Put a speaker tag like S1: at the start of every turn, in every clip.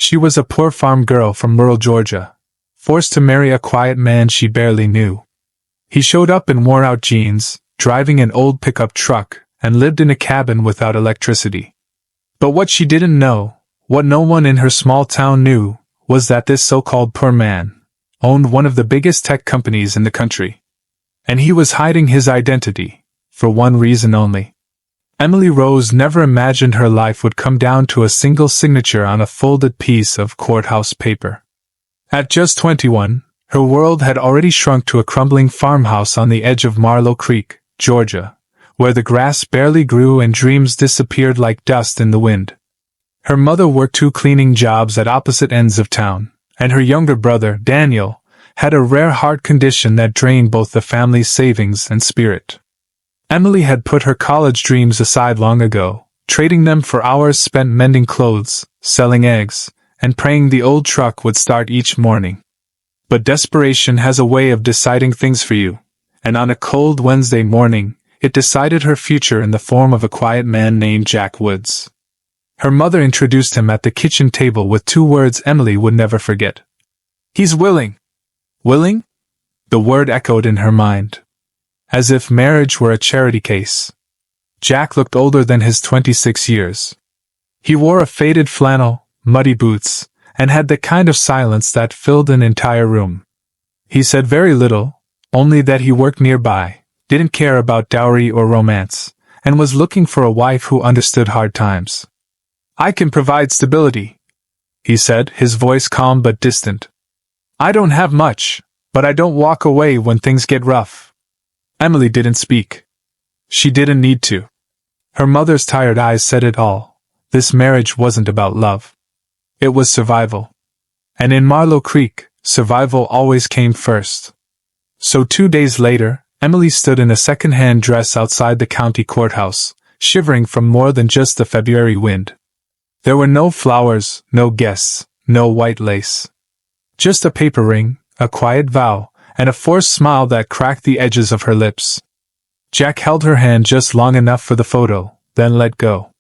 S1: She was a poor farm girl from rural Georgia, forced to marry a quiet man she barely knew. He showed up in worn-out jeans, driving an old pickup truck, and lived in a cabin without electricity. But what she didn't know, what no one in her small town knew, was that this so-called poor man owned one of the biggest tech companies in the country. And he was hiding his identity, for one reason only. Emily Rose never imagined her life would come down to a single signature on a folded piece of courthouse paper. At just 21, her world had already shrunk to a crumbling farmhouse on the edge of Marlow Creek, Georgia, where the grass barely grew and dreams disappeared like dust in the wind. Her mother worked 2 cleaning jobs at opposite ends of town, and her younger brother, Daniel, had a rare heart condition that drained both the family's savings and spirit. Emily had put her college dreams aside long ago, trading them for hours spent mending clothes, selling eggs, and praying the old truck would start each morning. But desperation has a way of deciding things for you, and on a cold Wednesday morning, it decided her future in the form of a quiet man named Jack Woods. Her mother introduced him at the kitchen table with 2 words Emily would never forget. "He's willing." Willing? The word echoed in her mind, as if marriage were a charity case. Jack looked older than his 26 years. He wore a faded flannel, muddy boots, and had the kind of silence that filled an entire room. He said very little, only that he worked nearby, didn't care about dowry or romance, and was looking for a wife who understood hard times. "I can provide stability," he said, his voice calm but distant. "I don't have much, but I don't walk away when things get rough." Emily didn't speak. She didn't need to. Her mother's tired eyes said it all. This marriage wasn't about love. It was survival. And in Marlow Creek, survival always came first. So 2 days later, Emily stood in a second-hand dress outside the county courthouse, shivering from more than just the February wind. There were no flowers, no guests, no white lace. Just a paper ring, a quiet vow, and a forced smile that cracked the edges of her lips. Jack held her hand just long enough for the photo, then let go.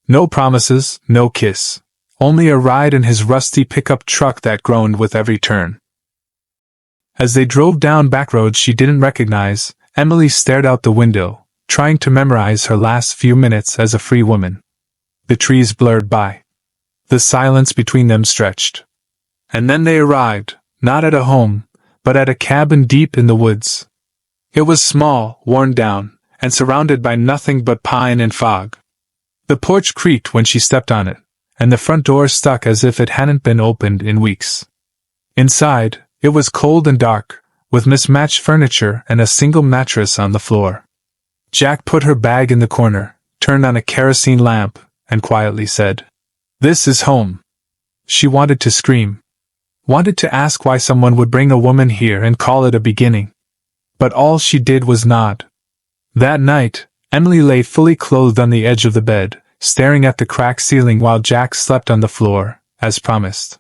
S1: No promises, no kiss. Only a ride in his rusty pickup truck that groaned with every turn. As they drove down back roads she didn't recognize, Emily stared out the window, trying to memorize her last few minutes as a free woman. The trees blurred by. The silence between them stretched. And then they arrived, not at a home, but at a cabin deep in the woods. It was small, worn down, and surrounded by nothing but pine and fog. The porch creaked when she stepped on it, and the front door stuck as if it hadn't been opened in weeks. Inside, it was cold and dark, with mismatched furniture and a single mattress on the floor. Jack put her bag in the corner, turned on a kerosene lamp, and quietly said, "This is home." She wanted to scream. Wanted to ask why someone would bring a woman here and call it a beginning. But all she did was nod. That night, Emily lay fully clothed on the edge of the bed, staring at the cracked ceiling while Jack slept on the floor, as promised.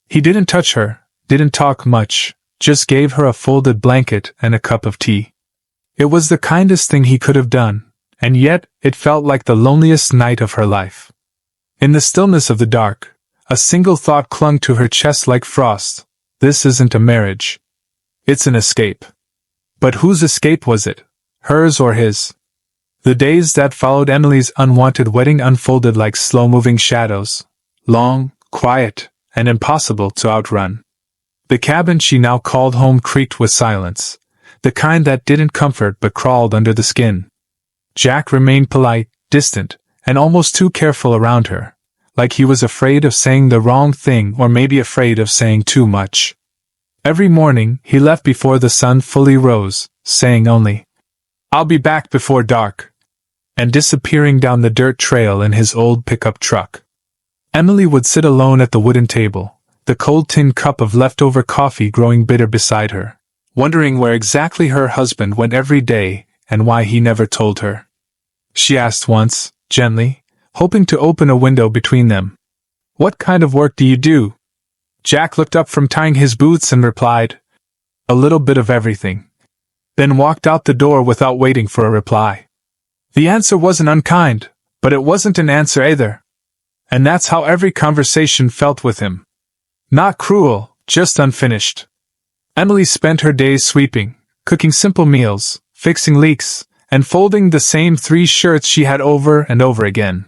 S1: He didn't touch her, didn't talk much, just gave her a folded blanket and a cup of tea. It was the kindest thing he could have done, and yet it felt like the loneliest night of her life. In the stillness of the dark, a single thought clung to her chest like frost. This isn't a marriage. It's an escape. But whose escape was it? Hers or his? The days that followed Emily's unwanted wedding unfolded like slow-moving shadows, long, quiet, and impossible to outrun. The cabin she now called home creaked with silence, the kind that didn't comfort but crawled under the skin. Jack remained polite, distant, and almost too careful around her, like he was afraid of saying the wrong thing or maybe afraid of saying too much. Every morning, he left before the sun fully rose, saying only, "I'll be back before dark," and disappearing down the dirt trail in his old pickup truck. Emily would sit alone at the wooden table, the cold tin cup of leftover coffee growing bitter beside her, wondering where exactly her husband went every day and why he never told her. She asked once, gently, hoping to open a window between them, "What kind of work do you do?" Jack looked up from tying his boots and replied, "A little bit of everything," then walked out the door without waiting for a reply. The answer wasn't unkind, but it wasn't an answer either. And that's how every conversation felt with him. Not cruel, just unfinished. Emily spent her days sweeping, cooking simple meals, fixing leaks, and folding the same 3 shirts she had over and over again.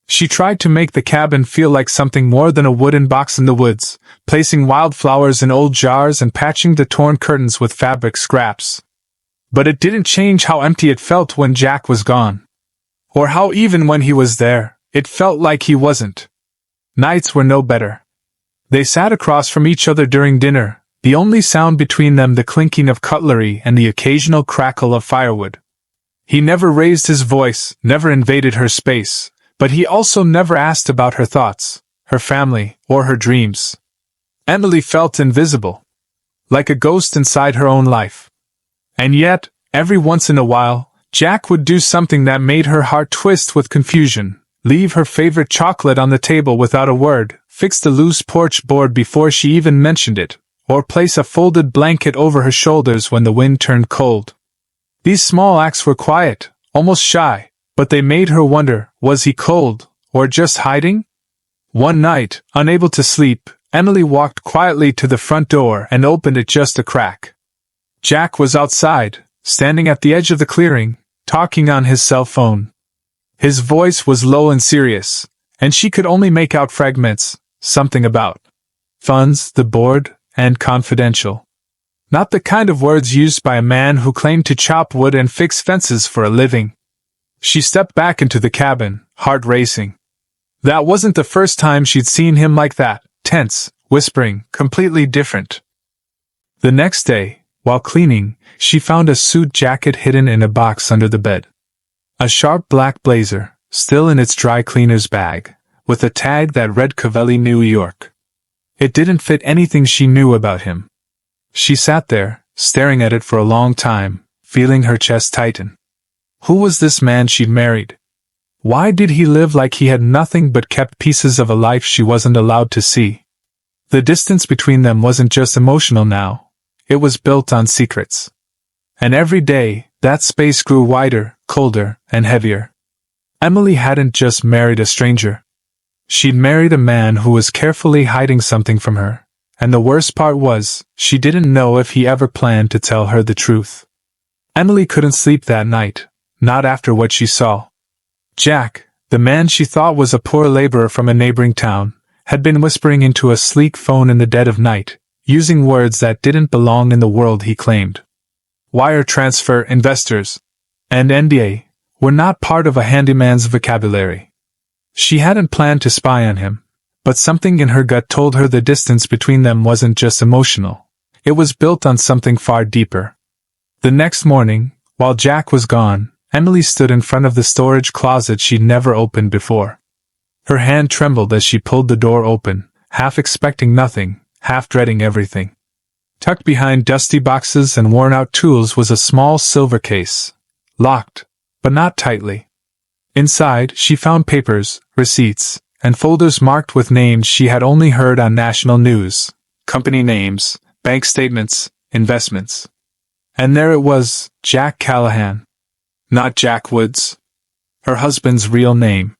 S1: She tried to make the cabin feel like something more than a wooden box in the woods, placing wildflowers in old jars and patching the torn curtains with fabric scraps. But it didn't change how empty it felt when Jack was gone. Or how even when he was there, it felt like he wasn't. Nights were no better. They sat across from each other during dinner, the only sound between them the clinking of cutlery and the occasional crackle of firewood. He never raised his voice, never invaded her space, but he also never asked about her thoughts, her family, or her dreams. Emily felt invisible, like a ghost inside her own life. And yet, every once in a while, Jack would do something that made her heart twist with confusion, leave her favorite chocolate on the table without a word, fix the loose porch board before she even mentioned it, or place a folded blanket over her shoulders when the wind turned cold. These small acts were quiet, almost shy, but they made her wonder, was he cold, or just hiding? One night, unable to sleep, Emily walked quietly to the front door and opened it just a crack. Jack was outside, standing at the edge of the clearing, talking on his cell phone. His voice was low and serious, and she could only make out fragments, something about funds, the board, and confidential. Not the kind of words used by a man who claimed to chop wood and fix fences for a living. She stepped back into the cabin, heart racing. That wasn't the first time she'd seen him like that, tense, whispering, completely different. The next day, while cleaning, she found a suit jacket hidden in a box under the bed. A sharp black blazer, still in its dry cleaner's bag, with a tag that read Cavelli, New York. It didn't fit anything she knew about him. She sat there, staring at it for a long time, feeling her chest tighten. Who was this man she'd married? Why did he live like he had nothing but kept pieces of a life she wasn't allowed to see? The distance between them wasn't just emotional now. It was built on secrets. And every day, that space grew wider, colder, and heavier. Emily hadn't just married a stranger. She'd married a man who was carefully hiding something from her. And the worst part was, she didn't know if he ever planned to tell her the truth. Emily couldn't sleep that night, not after what she saw. Jack, the man she thought was a poor laborer from a neighboring town, had been whispering into a sleek phone in the dead of night, using words that didn't belong in the world he claimed. Wire transfer, investors, and NDA were not part of a handyman's vocabulary. She hadn't planned to spy on him. But something in her gut told her the distance between them wasn't just emotional. It was built on something far deeper. The next morning, while Jack was gone, Emily stood in front of the storage closet she'd never opened before. Her hand trembled as she pulled the door open, half expecting nothing, half dreading everything. Tucked behind dusty boxes and worn-out tools was a small silver case, locked, but not tightly. Inside, she found papers, receipts, and folders marked with names she had only heard on national news, company names, bank statements, investments. And there it was, Jack Callahan. Not Jack Woods. Her husband's real name.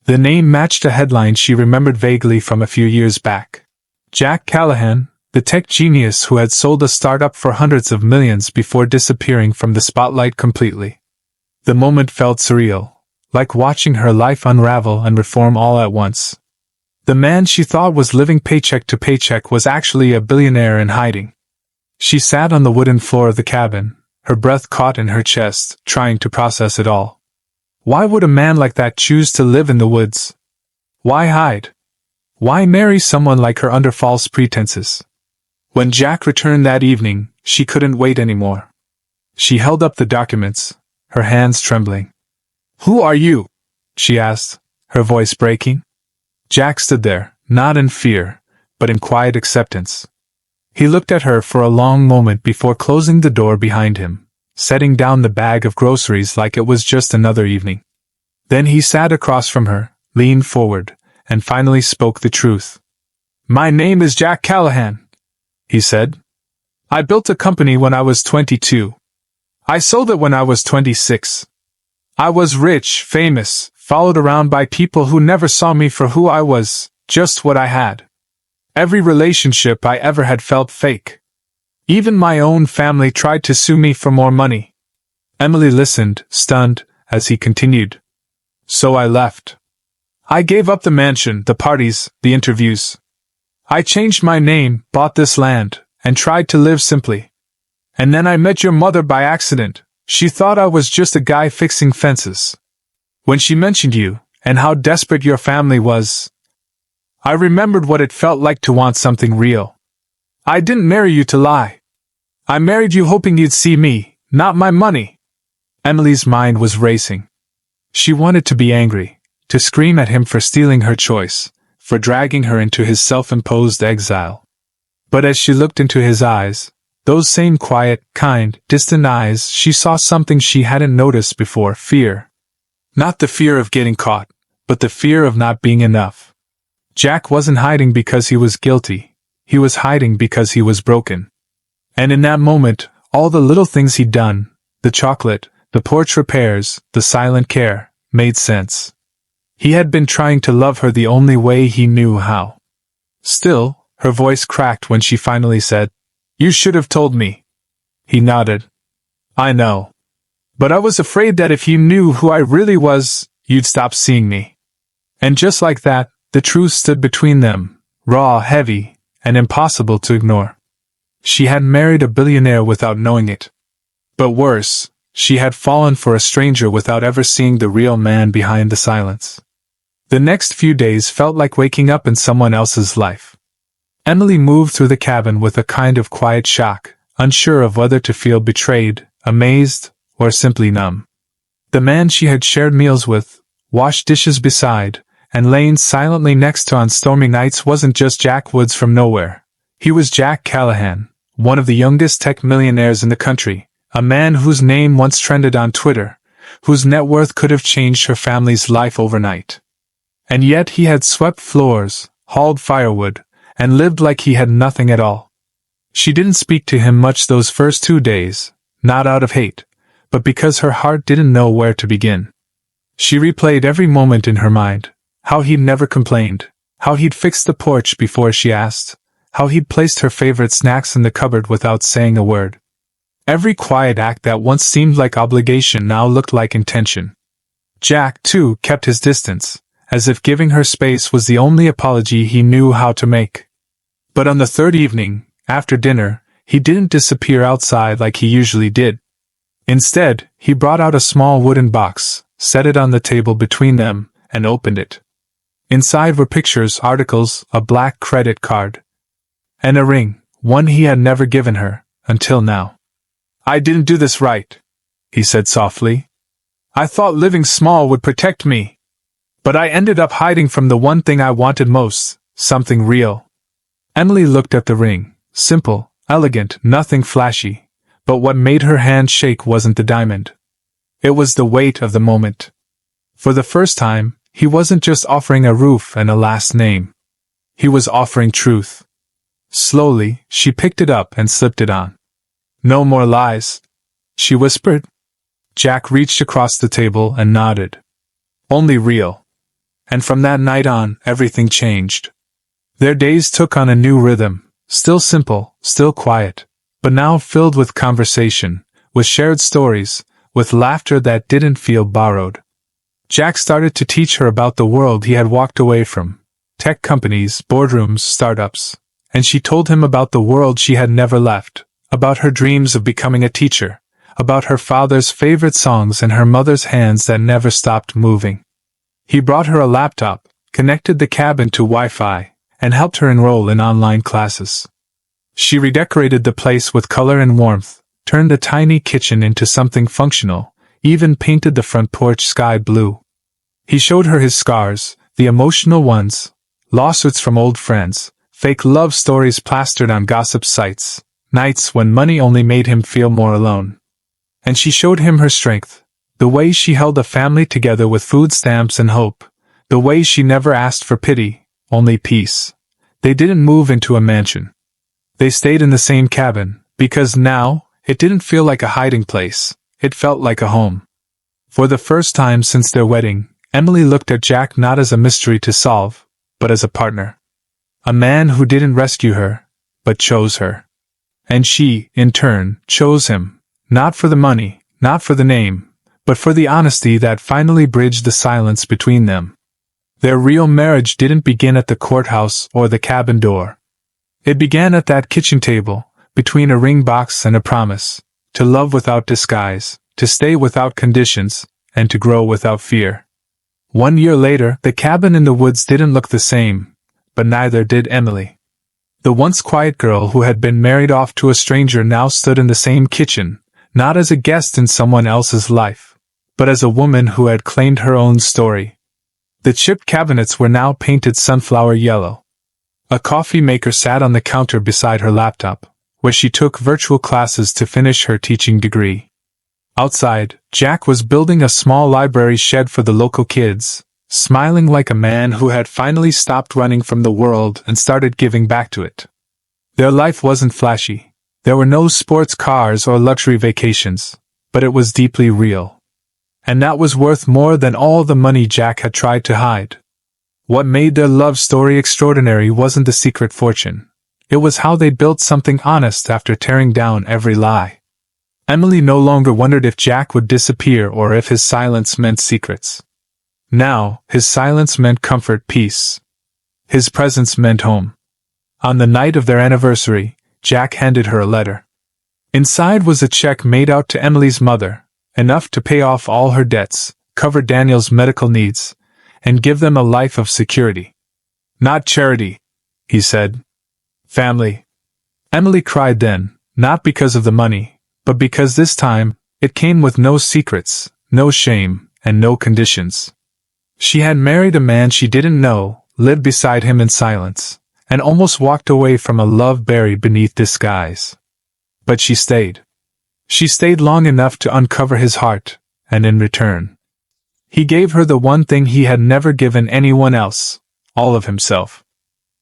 S1: The name matched a headline she remembered vaguely from a few years back. Jack Callahan, the tech genius who had sold a startup for hundreds of millions before disappearing from the spotlight completely. The moment felt surreal. Like watching her life unravel and reform all at once. The man she thought was living paycheck to paycheck was actually a billionaire in hiding. She sat on the wooden floor of the cabin, her breath caught in her chest, trying to process it all. Why would a man like that choose to live in the woods? Why hide? Why marry someone like her under false pretenses? When Jack returned that evening, she couldn't wait anymore. She held up the documents, her hands trembling. "Who are you?" she asked, her voice breaking. Jack stood there, not in fear, but in quiet acceptance. He looked at her for a long moment before closing the door behind him, setting down the bag of groceries like it was just another evening. Then he sat across from her, leaned forward, and finally spoke the truth. "My name is Jack Callahan," he said. "I built a company when I was 22. I sold it when I was 26. I was rich, famous, followed around by people who never saw me for who I was, just what I had. Every relationship I ever had felt fake. Even my own family tried to sue me for more money. Emily listened, stunned, as he continued. So I left. I gave up the mansion, the parties, the interviews. I changed my name, bought this land, and tried to live simply. And then I met your mother by accident. She thought I was just a guy fixing fences. When she mentioned you, and how desperate your family was, I remembered what it felt like to want something real. I didn't marry you to lie. I married you hoping you'd see me, not my money. Emily's mind was racing. She wanted to be angry, to scream at him for stealing her choice, for dragging her into his self-imposed exile. But as she looked into his eyes, those same quiet, kind, distant eyes, she saw something she hadn't noticed before: fear. Not the fear of getting caught, but the fear of not being enough. Jack wasn't hiding because he was guilty. He was hiding because he was broken. And in that moment, all the little things he'd done, the chocolate, the porch repairs, the silent care, made sense. He had been trying to love her the only way he knew how. Still, her voice cracked when she finally said, "You should have told me." He nodded. "I know. But I was afraid that if you knew who I really was, you'd stop seeing me." And just like that, the truth stood between them, raw, heavy, and impossible to ignore. She had married a billionaire without knowing it. But worse, she had fallen for a stranger without ever seeing the real man behind the silence. The next few days felt like waking up in someone else's life. Emily moved through the cabin with a kind of quiet shock, unsure of whether to feel betrayed, amazed, or simply numb. The man she had shared meals with, washed dishes beside, and lain silently next to on stormy nights wasn't just Jack Woods from nowhere. He was Jack Callahan, one of the youngest tech millionaires in the country, a man whose name once trended on Twitter, whose net worth could have changed her family's life overnight. And yet he had swept floors, hauled firewood, and lived like he had nothing at all. She didn't speak to him much those first 2 days, not out of hate, but because her heart didn't know where to begin. She replayed every moment in her mind, how he'd never complained, how he'd fixed the porch before she asked, how he'd placed her favorite snacks in the cupboard without saying a word. Every quiet act that once seemed like obligation now looked like intention. Jack, too, kept his distance, as if giving her space was the only apology he knew how to make. But on the third evening, after dinner, he didn't disappear outside like he usually did. Instead, he brought out a small wooden box, set it on the table between them, and opened it. Inside were pictures, articles, a black credit card, and a ring, one he had never given her, until now. "I didn't do this right," he said softly. "I thought living small would protect me. But I ended up hiding from the one thing I wanted most, something real." Emily looked at the ring, simple, elegant, nothing flashy, but what made her hand shake wasn't the diamond. It was the weight of the moment. For the first time, he wasn't just offering a roof and a last name. He was offering truth. Slowly, she picked it up and slipped it on. "No more lies," she whispered. Jack reached across the table and nodded. "Only real." And from that night on, everything changed. Their days took on a new rhythm, still simple, still quiet, but now filled with conversation, with shared stories, with laughter that didn't feel borrowed. Jack started to teach her about the world he had walked away from, tech companies, boardrooms, startups, and she told him about the world she had never left, about her dreams of becoming a teacher, about her father's favorite songs and her mother's hands that never stopped moving. He brought her a laptop, connected the cabin to Wi-Fi, and helped her enroll in online classes. She redecorated the place with color and warmth, turned the tiny kitchen into something functional, even painted the front porch sky blue. He showed her his scars, the emotional ones, lawsuits from old friends, fake love stories plastered on gossip sites, nights when money only made him feel more alone. And she showed him her strength, the way she held a family together with food stamps and hope, the way she never asked for pity, only peace. They didn't move into a mansion. They stayed in the same cabin, because now, it didn't feel like a hiding place, it felt like a home. For the first time since their wedding, Emily looked at Jack not as a mystery to solve, but as a partner. A man who didn't rescue her, but chose her. And she, in turn, chose him, not for the money, not for the name, but for the honesty that finally bridged the silence between them. Their real marriage didn't begin at the courthouse or the cabin door. It began at that kitchen table, between a ring box and a promise, to love without disguise, to stay without conditions, and to grow without fear. 1 year later, the cabin in the woods didn't look the same, but neither did Emily. The once quiet girl who had been married off to a stranger now stood in the same kitchen, not as a guest in someone else's life, but as a woman who had claimed her own story. The chipped cabinets were now painted sunflower yellow. A coffee maker sat on the counter beside her laptop, where she took virtual classes to finish her teaching degree. Outside, Jack was building a small library shed for the local kids, smiling like a man who had finally stopped running from the world and started giving back to it. Their life wasn't flashy. There were no sports cars or luxury vacations, but it was deeply real. And that was worth more than all the money Jack had tried to hide. What made their love story extraordinary wasn't the secret fortune. It was how they built something honest after tearing down every lie. Emily no longer wondered if Jack would disappear or if his silence meant secrets. Now, his silence meant comfort, peace. His presence meant home. On the night of their anniversary, Jack handed her a letter. Inside was a check made out to Emily's mother, enough to pay off all her debts, cover Daniel's medical needs, and give them a life of security. Not charity, he said. Family. Emily cried then, not because of the money, but because this time, it came with no secrets, no shame, and no conditions. She had married a man she didn't know, lived beside him in silence, and almost walked away from a love buried beneath disguise. But she stayed. She stayed long enough to uncover his heart, and in return, he gave her the one thing he had never given anyone else, all of himself.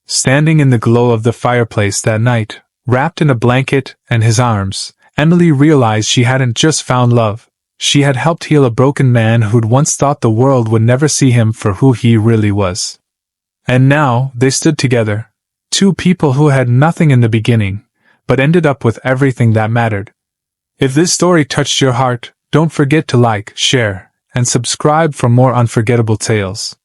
S1: Standing in the glow of the fireplace that night, wrapped in a blanket and his arms, Emily realized she hadn't just found love, she had helped heal a broken man who'd once thought the world would never see him for who he really was. And now, they stood together, two people who had nothing in the beginning, but ended up with everything that mattered. If this story touched your heart, don't forget to like, share, and subscribe for more unforgettable tales.